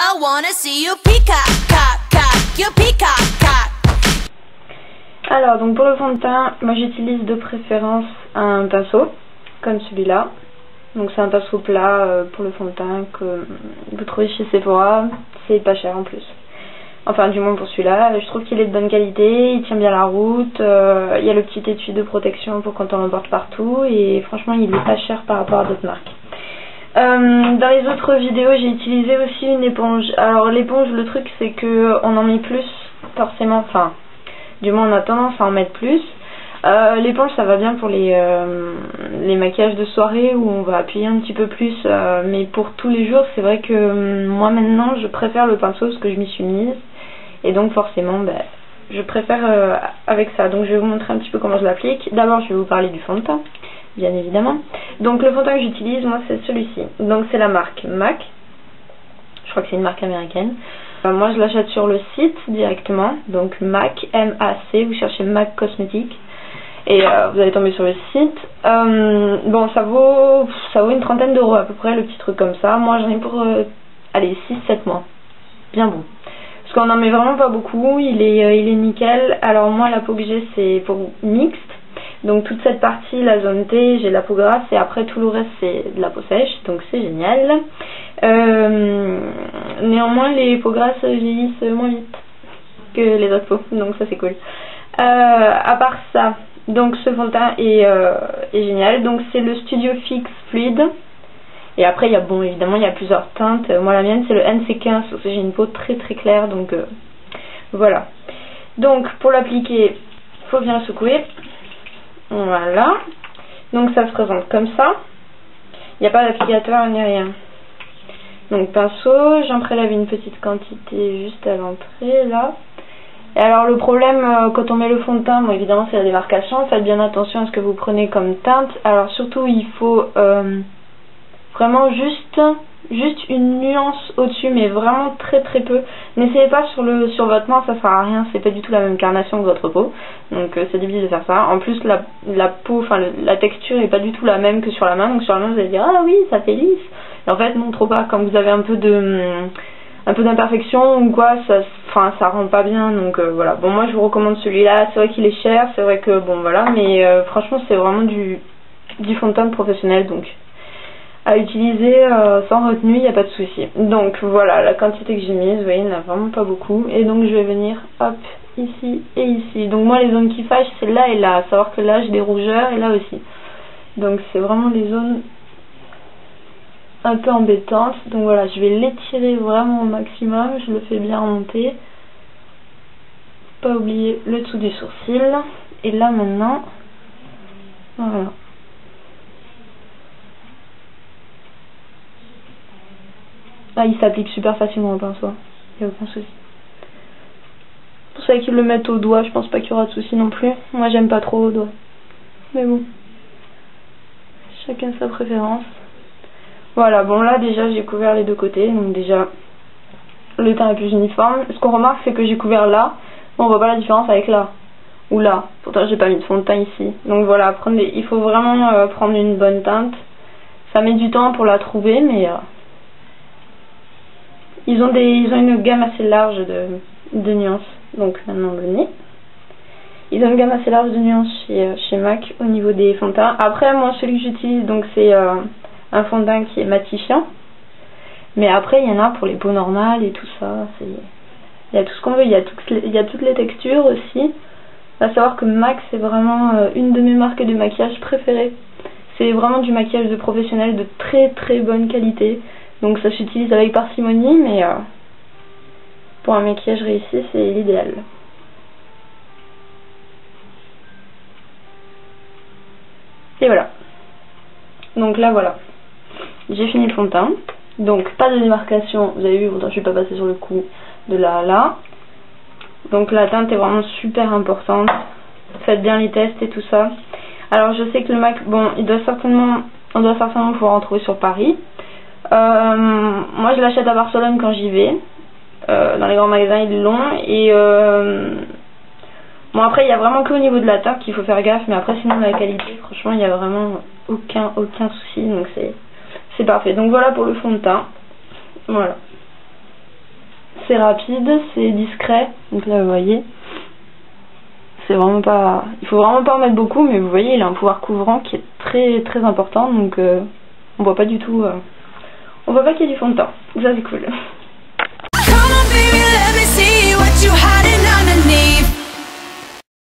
I wanna see you peacock, cock, cock, you peacock, cock. Alors, donc pour le fond de teint, moi j'utilise de préférence un pinceau, comme celui-là. Donc c'est un pinceau plat pour le fond de teint que vous trouvez chez Sephora, c'est pas cher en plus. Enfin du moins pour celui-là, je trouve qu'il est de bonne qualité, il tient bien la route, il y a le petit étui de protection pour quand on l'emporte partout et franchement il est pas cher par rapport à d'autres marques. Dans les autres vidéos j'ai utilisé aussi une éponge. Alors l'éponge, le truc c'est que on en met plus forcément, enfin du moins on a tendance à en mettre plus. L'éponge ça va bien pour les maquillages de soirée où on va appuyer un petit peu plus, mais pour tous les jours c'est vrai que moi maintenant je préfère le pinceau parce que je m'y suis mise et donc forcément je préfère avec ça. Donc je vais vous montrer un petit peu comment je l'applique. D'abord je vais vous parler du fond de teint bien évidemment. Donc le fond de teint que j'utilise moi c'est celui-ci, donc c'est la marque MAC, je crois que c'est une marque américaine. Moi je l'achète sur le site directement, donc MAC, M-A-C, vous cherchez MAC Cosmétiques et vous allez tomber sur le site. Bon ça vaut une trentaine d'euros à peu près le petit truc comme ça. Moi j'en ai pour allez 6-7 mois, bien bon. Parce qu'on en met vraiment pas beaucoup, il est nickel. Alors moi la peau que j'ai c'est peau mixte. Donc toute cette partie, la zone T, j'ai de la peau grasse et après tout le reste c'est de la peau sèche, donc c'est génial. Néanmoins les peaux grasses vieillissent moins vite que les autres peaux, donc ça c'est cool. À part ça, donc ce fond de teint est génial, donc c'est le Studio Fix Fluide. Et après il y a évidemment il y a plusieurs teintes, moi la mienne c'est le NC15 parce que j'ai une peau très très claire, donc voilà. Donc pour l'appliquer, il faut bien secouer. Voilà, donc ça se présente comme ça, il n'y a pas d'applicateur ni rien. Donc pinceau, j'en prélève une petite quantité juste à l'entrée là. Et alors le problème quand on met le fond de teint, bon évidemment c'est la démarcation, faites bien attention à ce que vous prenez comme teinte. Alors surtout il faut vraiment juste une nuance au-dessus, mais vraiment très très peu. N'essayez pas sur votre main, ça sert à rien, c'est pas du tout la même carnation que votre peau, donc c'est difficile de faire ça. En plus la peau, enfin la texture est pas du tout la même que sur la main, donc sur la main vous allez dire ah oui ça fait lisse, et en fait non, trop pas. Quand vous avez un peu d'imperfection ou quoi, ça rend pas bien, donc voilà. Bon moi je vous recommande celui-là, c'est vrai qu'il est cher, c'est vrai que bon voilà, mais franchement c'est vraiment du fond de teint professionnel, donc à utiliser sans retenue, il n'y a pas de souci. Donc voilà la quantité que j'ai mise, vous voyez, il n'y en a vraiment pas beaucoup. Et donc je vais venir hop ici et ici. Donc moi les zones qui fâchent c'est là et là, à savoir que là j'ai des rougeurs et là aussi. Donc c'est vraiment les zones un peu embêtantes. Donc voilà, je vais l'étirer vraiment au maximum, je le fais bien remonter. Pas oublier le dessous du sourcil. Et là maintenant, voilà. Là, il s'applique super facilement au pinceau, il n'y a aucun souci. Pour ceux qui le mettent au doigt, je pense pas qu'il y aura de souci non plus. Moi j'aime pas trop au doigt, mais bon, chacun sa préférence. Voilà, bon là déjà j'ai couvert les deux côtés, donc déjà le teint est plus uniforme. Ce qu'on remarque c'est que j'ai couvert là, on voit pas la différence avec là ou là. Pourtant j'ai pas mis de fond de teint ici. Donc voilà, il faut vraiment prendre une bonne teinte. Ça met du temps pour la trouver, mais ils ont une gamme assez large de nuances. Donc maintenant le nez. Ils ont une gamme assez large de nuances chez MAC au niveau des fonds de teint. Après moi celui que j'utilise donc c'est un fond de teint qui est matifiant. Mais après il y en a pour les peaux normales et tout ça. Il y a tout ce qu'on veut, il y a toutes les textures aussi. À savoir que MAC c'est vraiment une de mes marques de maquillage préférées. C'est vraiment du maquillage de professionnel de très très bonne qualité. Donc ça s'utilise avec parcimonie, mais pour un maquillage réussi, c'est l'idéal. Et voilà. Donc là voilà. J'ai fini le fond de teint. Donc pas de démarcation, vous avez vu, pourtant je suis pas passée sur le coup de là à là. Donc la teinte est vraiment super importante. Faites bien les tests et tout ça. Alors je sais que le MAC, bon, on doit certainement pouvoir en trouver sur Paris. Moi je l'achète à Barcelone quand j'y vais, dans les grands magasins ils l'ont, et bon après il y a vraiment que au niveau de la teinte qu'il faut faire gaffe, mais après sinon la qualité franchement il n'y a vraiment aucun souci, donc c'est parfait. Donc voilà pour le fond de teint, voilà. assez rapide, c'est discret, donc là vous voyez, c'est vraiment pas, il faut vraiment pas en mettre beaucoup, mais vous voyez il a un pouvoir couvrant qui est très très important, donc on voit pas du tout, on voit pas qu'il y a du fond de teint, ça c'est cool.